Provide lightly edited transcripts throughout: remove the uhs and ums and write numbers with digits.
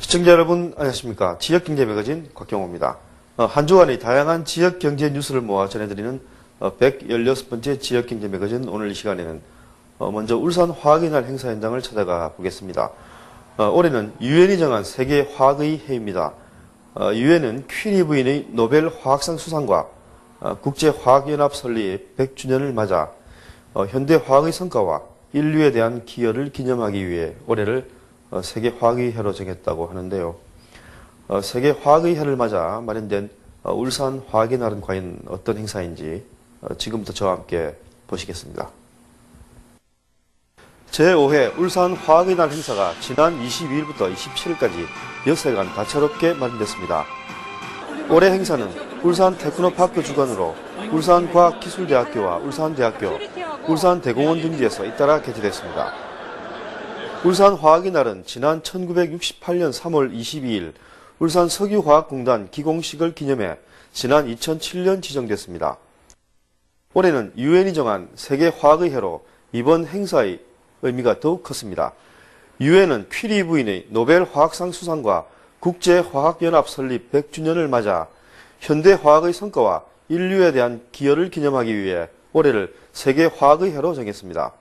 시청자 여러분 안녕하십니까. 지역경제 매거진 곽경호입니다. 한 주간의 다양한 지역경제 뉴스를 모아 전해드리는 116번째 지역경제 매거진. 오늘 이 시간에는 먼저 울산 화학의 날 행사 현장을 찾아가 보겠습니다. 올해는 유엔이 정한 세계 화학의 해입니다. 유엔은 퀴리 부인의 노벨 화학상 수상과 국제화학연합 설립 100주년을 맞아 현대 화학의 성과와 인류에 대한 기여를 기념하기 위해 올해를 세계 화학의 해로 정했다고 하는데요. 세계 화학의 해를 맞아 마련된 울산 화학의 날은 과연 어떤 행사인지 지금부터 저와 함께 보시겠습니다. 제5회 울산 화학의 날 행사가 지난 22일부터 27일까지 엿새간 다채롭게 마련됐습니다. 올해 행사는 울산 테크노파크 주관으로 울산과학기술대학교와 울산대학교, 울산대공원 등지에서 잇따라 개최됐습니다. 울산 화학의 날은 지난 1968년 3월 22일 울산 석유화학공단 기공식을 기념해 지난 2007년 지정됐습니다. 올해는 유엔이 정한 세계 화학의 해로 이번 행사의 의미가 더욱 컸습니다. 유엔은 퀴리 부인의 노벨 화학상 수상과 국제화학연합 설립 100주년을 맞아 현대 화학의 성과와 인류에 대한 기여를 기념하기 위해 올해를 세계 화학의 해로 정했습니다.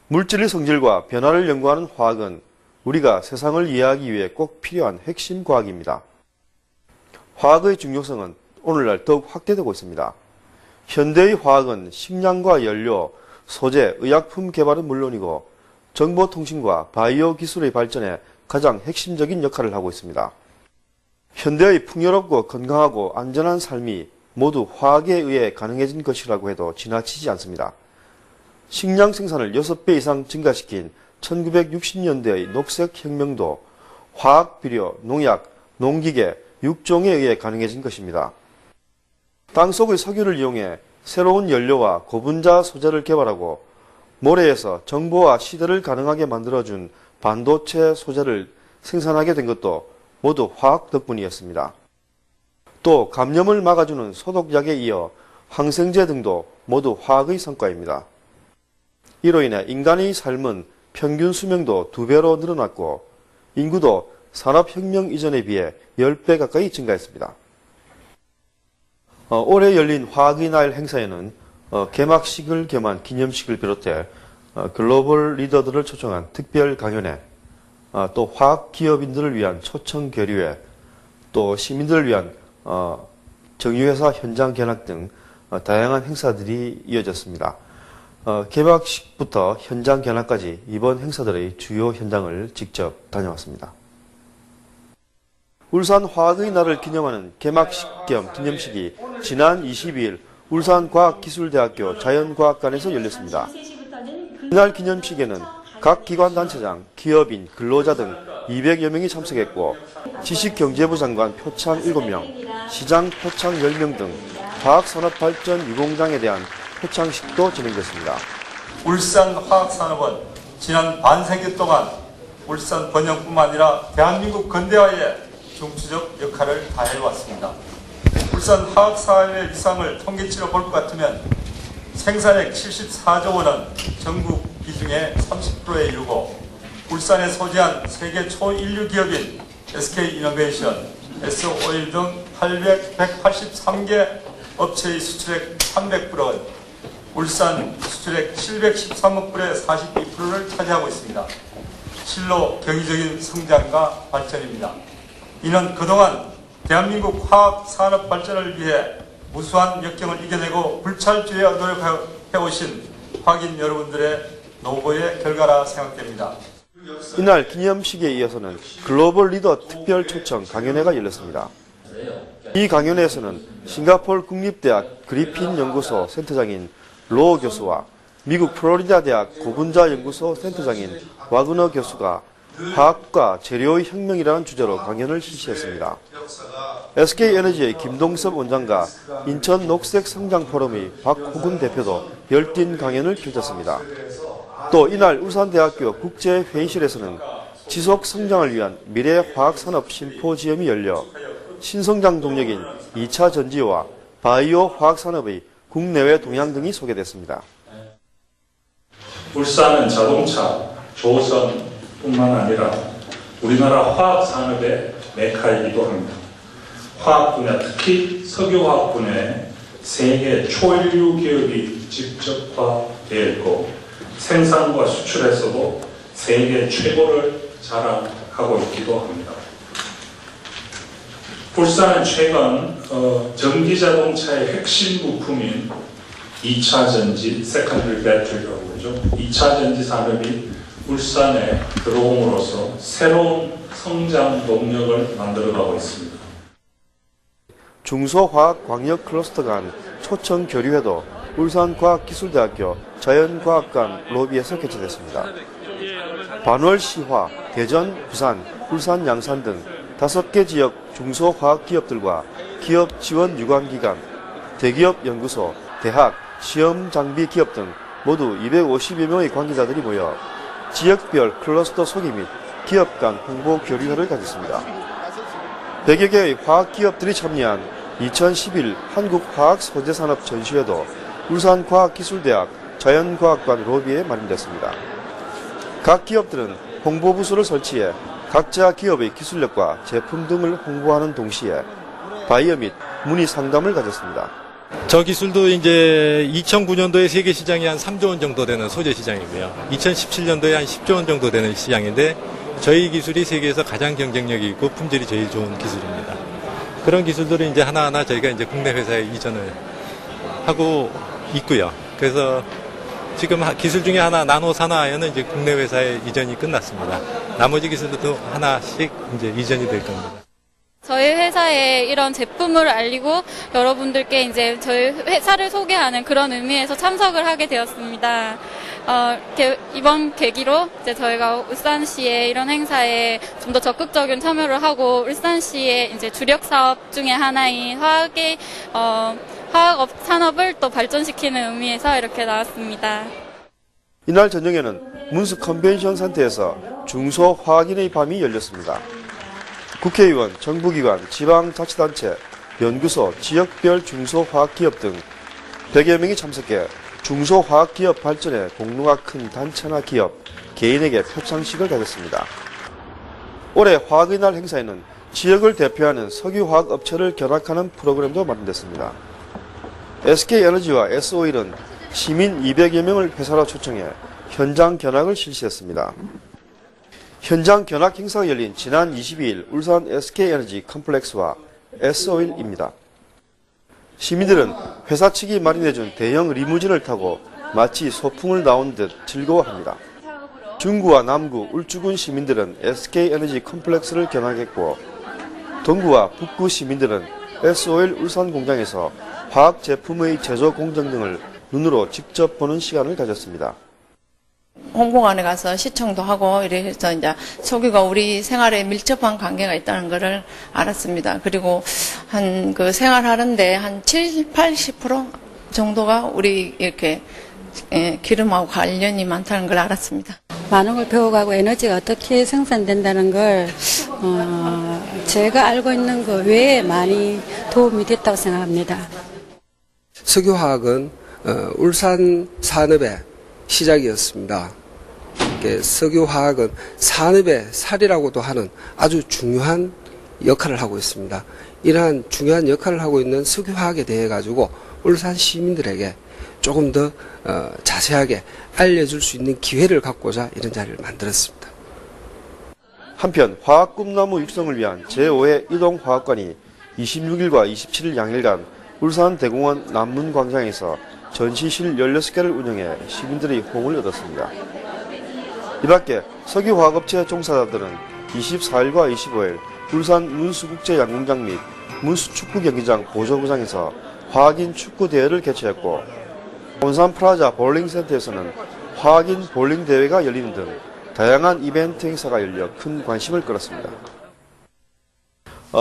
물질의 성질과 변화를 연구하는 화학은 우리가 세상을 이해하기 위해 꼭 필요한 핵심 과학입니다. 화학의 중요성은 오늘날 더욱 확대되고 있습니다. 현대의 화학은 식량과 연료, 소재, 의약품 개발은 물론이고 정보통신과 바이오 기술의 발전에 가장 핵심적인 역할을 하고 있습니다. 현대의 풍요롭고 건강하고 안전한 삶이 모두 화학에 의해 가능해진 것이라고 해도 지나치지 않습니다. 식량 생산을 6배 이상 증가시킨 1960년대의 녹색혁명도 화학, 비료, 농약, 농기계, 육종에 의해 가능해진 것입니다. 땅속의 석유를 이용해 새로운 연료와 고분자 소재를 개발하고 모래에서 정보와 시대를 가능하게 만들어준 반도체 소재를 생산하게 된 것도 모두 화학 덕분이었습니다. 또 감염을 막아주는 소독약에 이어 항생제 등도 모두 화학의 성과입니다. 이로 인해 인간의 삶은 평균 수명도 2배로 늘어났고 인구도 산업혁명 이전에 비해 10배 가까이 증가했습니다. 올해 열린 화학의 날 행사에는 개막식을 겸한 기념식을 비롯해 글로벌 리더들을 초청한 특별 강연회, 또 화학 기업인들을 위한 초청 교류회, 또 시민들을 위한 정유회사 현장 견학 등 다양한 행사들이 이어졌습니다. 개막식부터 현장 견학까지 이번 행사들의 주요 현장을 직접 다녀왔습니다. 울산 화학의 날을 기념하는 개막식 겸 기념식이 지난 22일 울산과학기술대학교 자연과학관에서 열렸습니다. 이날 기념식에는 각 기관단체장, 기업인, 근로자 등 200여 명이 참석했고 지식경제부 장관 표창 7명, 시장 표창 10명 등 화학산업발전 유공장에 대한 표창식도 진행됐습니다. 울산 화학산업은 지난 반세기 동안 울산 번영뿐만 아니라 대한민국 근대화에 중추적 역할을 다해왔습니다. 울산 화학사업의 위상을 통계치로 볼 것 같으면 생산액 74조 원은 전국 비중의 30%에 이르고 울산에 소재한 세계 초인류 기업인 SK이노베이션, SO일 등 183개 업체의 수출액 300%는 울산 수출액 713억 불의 42%를 차지하고 있습니다. 실로 경이적인 성장과 발전입니다. 이는 그동안 대한민국 화학 산업 발전을 위해 무수한 역경을 이겨내고 불찰주의에 노력해오신 화학인 여러분들의 노고의 결과라 생각됩니다. 이날 기념식에 이어서는 글로벌 리더 특별 초청 강연회가 열렸습니다. 이 강연회에서는 싱가포르 국립대학 그리핀 연구소 센터장인 로 교수와 미국 플로리다 대학 고분자 연구소 센터장인 와그너 교수가 화학과 재료의 혁명이라는 주제로 강연을 실시했습니다. SK에너지의 김동섭 원장과 인천 녹색성장포럼의 박호근 대표도 열띤 강연을 펼쳤습니다. 또 이날 울산대학교 국제회의실에서는 지속성장을 위한 미래화학산업 심포지엄이 열려 신성장 동력인 2차 전지와 바이오 화학산업의 국내외 동향 등이 소개됐습니다. 울산은 자동차, 조선뿐만 아니라 우리나라 화학산업의 메카이기도 합니다. 화학 분야, 특히 석유화학 분야에 세계 초일류 기업이 집적화되어 있고 생산과 수출에서도 세계 최고를 자랑하고 있기도 합니다. 울산은 최근 전기자동차의 핵심 부품인 2차 전지, 세컨더리 배터리라고 그러죠. 2차 전지 산업이 울산에 들어옴으로써 새로운 성장 동력을 만들어가고 있습니다. 중소화학광역 클러스터 간 초청교류회도 울산과학기술대학교 자연과학관 로비에서 개최됐습니다. 반월시화, 대전, 부산, 울산, 양산 등 5개 지역 중소화학기업들과 기업 지원 유관기관, 대기업 연구소, 대학, 시험장비 기업 등 모두 250여 명의 관계자들이 모여 지역별 클러스터 소개 및 기업 간 홍보 교류회를 가졌습니다. 100여 개의 화학기업들이 참여한 2011 한국화학소재산업 전시회도 울산과학기술대학 자연과학관 로비에 마련됐습니다. 각 기업들은 홍보부서를 설치해 각자 기업의 기술력과 제품 등을 홍보하는 동시에 바이어 및 문의 상담을 가졌습니다. 저 기술도 이제 2009년도에 세계 시장이 한 3조 원 정도 되는 소재 시장이고요. 2017년도에 한 10조 원 정도 되는 시장인데 저희 기술이 세계에서 가장 경쟁력이 있고 품질이 제일 좋은 기술입니다. 그런 기술들을 이제 하나하나 저희가 이제 국내 회사에 이전을 하고 있고요. 그래서 지금 기술 중에 하나 나노 산화아연은 이제 국내 회사에 이전이 끝났습니다. 나머지 기술도 하나씩 이제 이전이 될 겁니다. 저희 회사에 이런 제품을 알리고 여러분들께 이제 저희 회사를 소개하는 그런 의미에서 참석을 하게 되었습니다. 이번 계기로 이제 저희가 울산시의 이런 행사에 좀 더 적극적인 참여를 하고 울산시의 이제 주력 사업 중에 하나인 화학 산업을 또 발전시키는 의미에서 이렇게 나왔습니다. 이날 저녁에는 문수 컨벤션 센터에서 중소화학인의 밤이 열렸습니다. 국회의원, 정부기관, 지방자치단체, 연구소, 지역별 중소화학기업 등 100여 명이 참석해 중소화학기업 발전에 공로가 큰 단체나 기업, 개인에게 표창식을 가졌습니다. 올해 화학의 날 행사에는 지역을 대표하는 석유화학 업체를 견학하는 프로그램도 마련됐습니다. SK에너지와 S-오일은 시민 200여 명을 회사로 초청해 현장 견학을 실시했습니다. 현장 견학 행사가 열린 지난 22일 울산 SK에너지 컴플렉스와 S-오일입니다. 시민들은 회사 측이 마련해준 대형 리무진을 타고 마치 소풍을 나온 듯 즐거워합니다. 중구와 남구, 울주군 시민들은 SK에너지 컴플렉스를 견학했고 동구와 북구 시민들은 S-오일 울산 공장에서 화학 제품의 제조 공정 등을 눈으로 직접 보는 시간을 가졌습니다. 홍보관에 가서 시청도 하고 이래서 이제 석유가 우리 생활에 밀접한 관계가 있다는 것을 알았습니다. 그리고 한 그 생활하는데 한 80% 정도가 우리 이렇게 기름하고 관련이 많다는 걸 알았습니다. 많은 걸 배워가고 에너지가 어떻게 생산된다는 걸 제가 알고 있는 것 외에 많이 도움이 됐다고 생각합니다. 석유화학은 울산 산업의 시작이었습니다. 석유화학은 산업의 살이라고도 하는 아주 중요한 역할을 하고 있습니다. 이러한 중요한 역할을 하고 있는 석유화학에 대해 가지고 울산 시민들에게 조금 더 자세하게 알려줄 수 있는 기회를 갖고자 이런 자리를 만들었습니다. 한편 화학 꿈나무 육성을 위한 제5회 이동화학관이 26일과 27일 양일간 울산대공원 남문광장에서 전시실 16개를 운영해 시민들의 호응을 얻었습니다. 이 밖에 석유화학업체 종사자들은 24일과 25일 울산 문수국제양궁장 및 문수축구경기장 보조구장에서 화학인 축구대회를 개최했고 온산프라자 볼링센터에서는 화학인 볼링대회가 열리는 등 다양한 이벤트 행사가 열려 큰 관심을 끌었습니다.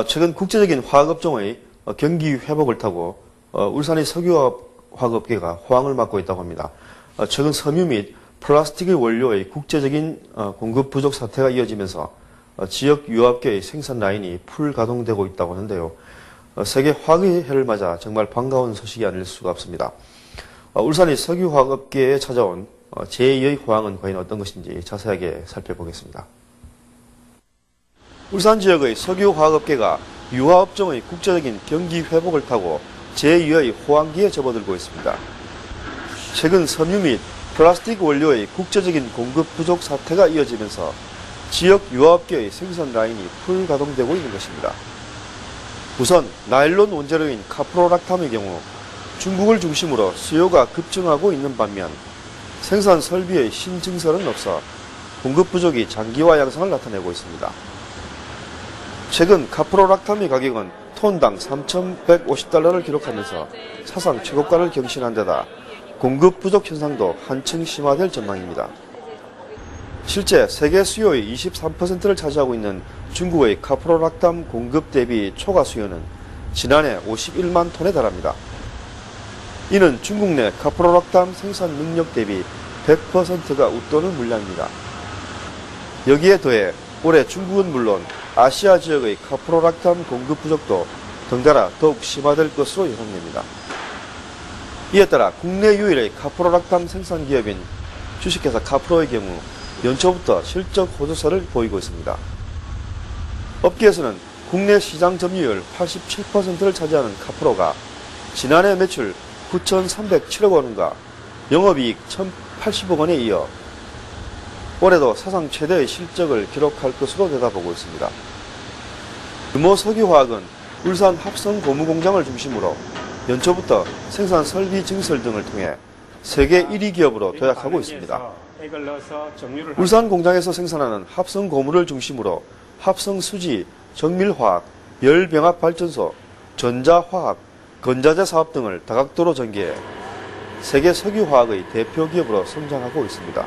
최근 국제적인 화학업종의 경기 회복을 타고 울산의 석유화학업계가 호황을 맞고 있다고 합니다. 최근 섬유 및 플라스틱의 원료의 국제적인 공급 부족 사태가 이어지면서 지역 유압계의 생산 라인이 풀 가동되고 있다고 하는데요. 세계 화학의 해를 맞아 정말 반가운 소식이 아닐 수가 없습니다. 울산의 석유화학업계에 찾아온 제2의 호황은 과연 어떤 것인지 자세하게 살펴보겠습니다. 울산 지역의 석유화학업계가 유화업종의 국제적인 경기 회복을 타고 제2의 호황기에 접어들고 있습니다. 최근 섬유 및 플라스틱 원료의 국제적인 공급 부족 사태가 이어지면서 지역 유화업계의 생산 라인이 풀가동되고 있는 것입니다. 우선 나일론 원재료인 카프로락탐의 경우 중국을 중심으로 수요가 급증하고 있는 반면 생산 설비의 신증설은 없어 공급 부족이 장기화 양상을 나타내고 있습니다. 최근 카프로락탐의 가격은 톤당 3,150달러를 기록하면서 사상 최고가를 경신한 데다 공급 부족 현상도 한층 심화될 전망입니다. 실제 세계 수요의 23%를 차지하고 있는 중국의 카프로락탐 공급 대비 초과 수요는 지난해 51만 톤에 달합니다. 이는 중국 내 카프로락탐 생산 능력 대비 100%가 웃도는 물량입니다. 여기에 더해 올해 중국은 물론 아시아 지역의 카프로락탐 공급 부족도 덩달아 더욱 심화될 것으로 예상됩니다. 이에 따라 국내 유일의 카프로락탐 생산 기업인 주식회사 카프로의 경우 연초부터 실적 호조세를 보이고 있습니다. 업계에서는 국내 시장 점유율 87%를 차지하는 카프로가 지난해 매출 9,307억 원과 영업이익 1,080억 원에 이어 올해도 사상 최대의 실적을 기록할 것으로 내다보고 있습니다. 금호석유화학은 울산 합성 고무공장을 중심으로 연초부터 생산 설비 증설 등을 통해 세계 1위 기업으로 도약하고 있습니다. 울산 공장에서 생산하는 합성 고무를 중심으로 합성 수지, 정밀화학, 열병합발전소, 전자화학, 건자재 사업 등을 다각도로 전개해 세계 석유화학의 대표 기업으로 성장하고 있습니다.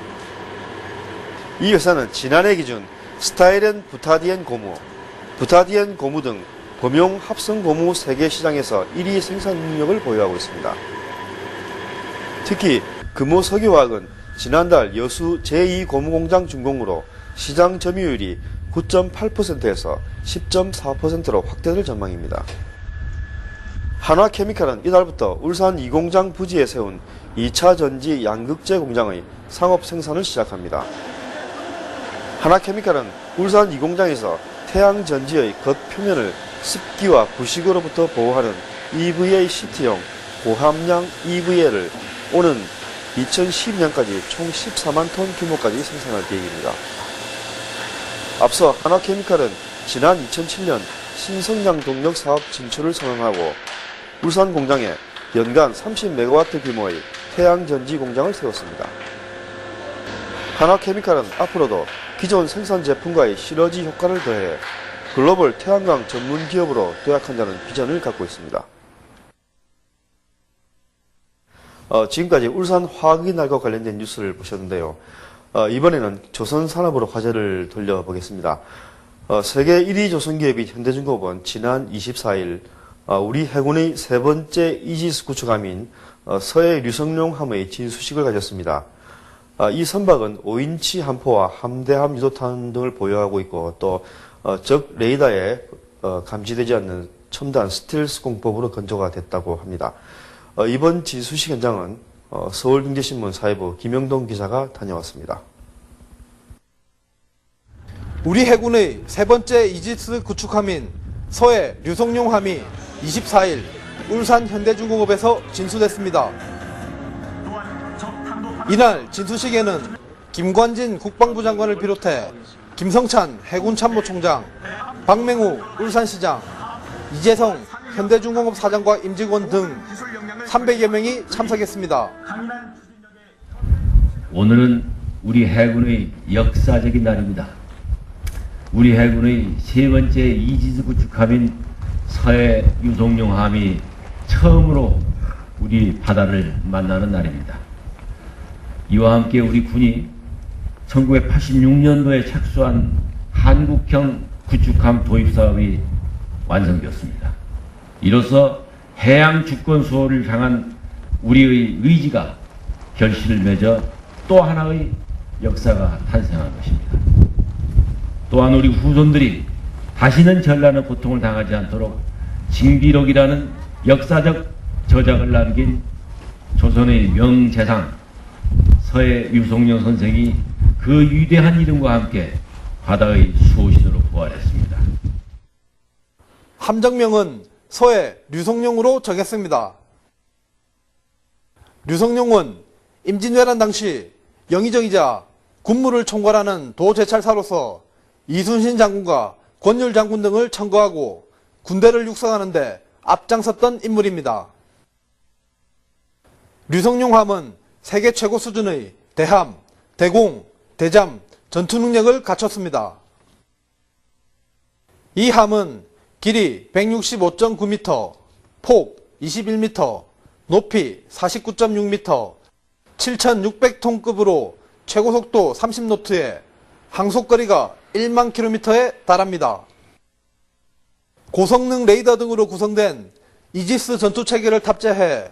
이 회사는 지난해 기준 스타일엔 부타디엔 고무, 부타디엔 고무 등 범용 합성 고무 세계 시장에서 1위 생산 능력을 보유하고 있습니다. 특히 금호석유화학은 지난달 여수 제2고무공장 준공으로 시장 점유율이 9.8%에서 10.4%로 확대될 전망입니다. 한화케미칼은 이달부터 울산 2공장 부지에 세운 2차 전지 양극재 공장의 상업 생산을 시작합니다. 한화케미칼은 울산 2공장에서 태양전지의 겉표면을 습기와 부식으로부터 보호하는 EVA 시트형 고함량 EVA를 오는 2012년까지 총 14만 톤 규모까지 생산할 계획입니다. 앞서 한화케미칼은 지난 2007년 신성장 동력 사업 진출을 선언하고 울산 공장에 연간 30메가와트 규모의 태양전지 공장을 세웠습니다. 한화케미칼은 앞으로도 기존 생산 제품과의 시너지 효과를 더해 글로벌 태양광 전문 기업으로 도약한다는 비전을 갖고 있습니다. 지금까지 울산 화학의 날과 관련된 뉴스를 보셨는데요. 이번에는 조선산업으로 화제를 돌려보겠습니다. 세계 1위 조선기업인 현대중공업은 지난 24일 우리 해군의 세 번째 이지스 구축함인 서해 류성룡함의 진수식을 가졌습니다. 이 선박은 5인치 함포와 함대함 유도탄 등을 보유하고 있고 또 적 레이더에 감지되지 않는 첨단 스텔스 공법으로 건조가 됐다고 합니다. 이번 진수식 현장은 서울경제신문 사회부 김영동 기자가 다녀왔습니다. 우리 해군의 세 번째 이지스 구축함인 서해 류성룡함이 24일 울산 현대중공업에서 진수됐습니다. 이날 진수식에는 김관진 국방부 장관을 비롯해 김성찬 해군참모총장, 박맹우 울산시장, 이재성 현대중공업 사장과 임직원 등 300여 명이 참석했습니다. 오늘은 우리 해군의 역사적인 날입니다. 우리 해군의 세 번째 이지스 구축함인 서해 류성룡함이 처음으로 우리 바다를 만나는 날입니다. 이와 함께 우리 군이 1986년도에 착수한 한국형 구축함 도입 사업이 완성되었습니다. 이로써 해양 주권 수호를 향한 우리의 의지가 결실을 맺어 또 하나의 역사가 탄생한 것입니다. 또한 우리 후손들이 다시는 전라는 고통을 당하지 않도록 징비록이라는 역사적 저작을 남긴 조선의 명재상 서해 류성룡 선생이 그 위대한 이름과 함께 바다의 수호신으로 부활했습니다. 함정명은 서해 류성룡으로 정했습니다. 류성룡은 임진왜란 당시 영의정이자 군무를 총괄하는 도제찰사로서 이순신 장군과 권율 장군 등을 청거하고 군대를 육성하는 데 앞장섰던 인물입니다. 류성룡함은 세계 최고 수준의 대함, 대공, 대잠, 전투 능력을 갖췄습니다. 이 함은 길이 165.9m, 폭 21m, 높이 49.6m, 7,600톤급으로 최고속도 30노트에 항속거리가 1만 킬로미터에 달합니다. 고성능 레이더 등으로 구성된 이지스 전투체계를 탑재해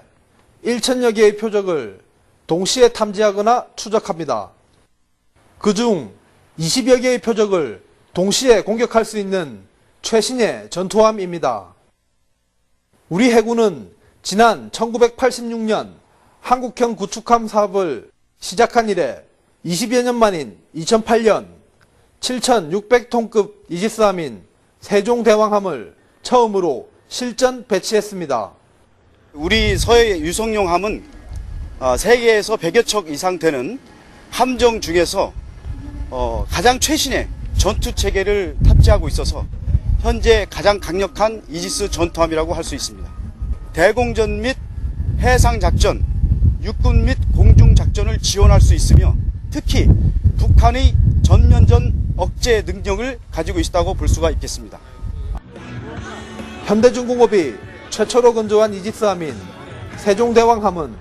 1,000여 개의 표적을 동시에 탐지하거나 추적합니다. 그중 20여 개의 표적을 동시에 공격할 수 있는 최신의 전투함입니다. 우리 해군은 지난 1986년 한국형 구축함 사업을 시작한 이래 20여 년 만인 2008년 7,600톤급 이지스함인 세종대왕함을 처음으로 실전 배치했습니다. 우리 서해 유성룡함은 세계에서 100여 척 이상 되는 함정 중에서 가장 최신의 전투 체계를 탑재하고 있어서 현재 가장 강력한 이지스 전투함이라고 할 수 있습니다. 대공전 및 해상작전, 육군 및 공중작전을 지원할 수 있으며 특히 북한의 전면전 억제 능력을 가지고 있다고 볼 수가 있겠습니다. 현대중공업이 최초로 건조한 이지스함인 세종대왕함은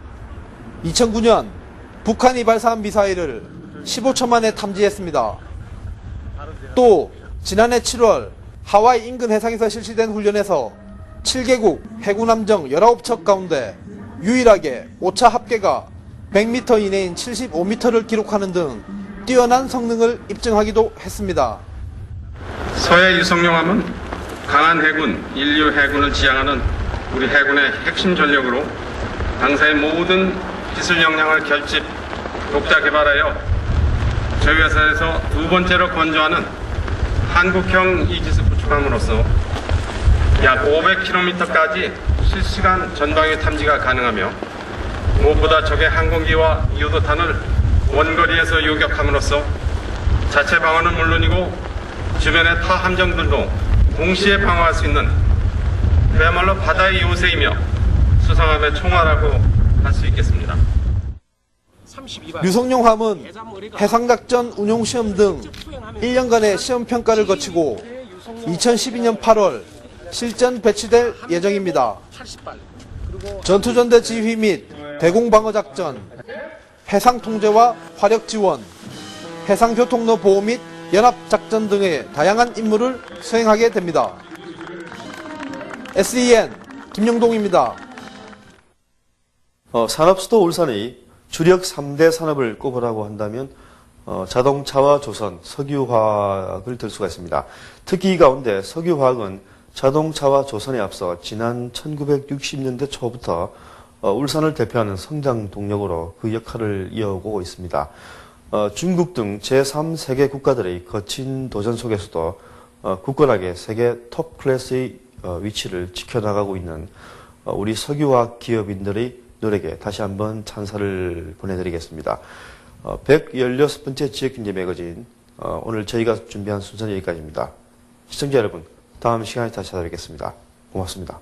2009년 북한이 발사한 미사일을 15초 만에 탐지했습니다. 또 지난해 7월 하와이 인근 해상에서 실시된 훈련에서 7개국 해군 함정 19척 가운데 유일하게 오차 합계가 100m 이내인 75m를 기록하는 등 뛰어난 성능을 입증하기도 했습니다. 서해 유성룡함은 강한 해군, 인류 해군을 지향하는 우리 해군의 핵심 전력으로 당사의 모든 기술 역량을 결집, 독자 개발하여 저희 회사에서 두 번째로 건조하는 한국형 이지스 구축함으로써 약 500km까지 실시간 전방위 탐지가 가능하며 무엇보다 적의 항공기와 유도탄을 원거리에서 요격함으로써 자체 방어는 물론이고 주변의 타 함정들도 동시에 방어할 수 있는 그야말로 바다의 요새이며 수상함의 총알이라고 할 수 있겠습니다. 류성룡함은 해상작전 운용시험 등 1년간의 시험평가를 거치고 2012년 8월 실전 배치될 예정입니다. 전투전대 지휘 및 대공방어작전, 해상통제와 화력지원, 해상교통로 보호 및 연합작전 등의 다양한 임무를 수행하게 됩니다. SEN 김영동입니다. 산업수도 울산의 주력 3대 산업을 꼽으라고 한다면 자동차와 조선, 석유화학을 들 수가 있습니다. 특히 이 가운데 석유화학은 자동차와 조선에 앞서 지난 1960년대 초부터 울산을 대표하는 성장 동력으로 그 역할을 이어오고 있습니다. 중국 등 제3세계 국가들의 거친 도전 속에서도 굳건하게 세계 톱 클래스의 위치를 지켜나가고 있는 우리 석유화학 기업인들의 노력에 다시 한번 찬사를 보내드리겠습니다. 116번째 지역경제 매거진, 오늘 저희가 준비한 순서는 여기까지입니다. 시청자 여러분, 다음 시간에 다시 찾아뵙겠습니다. 고맙습니다.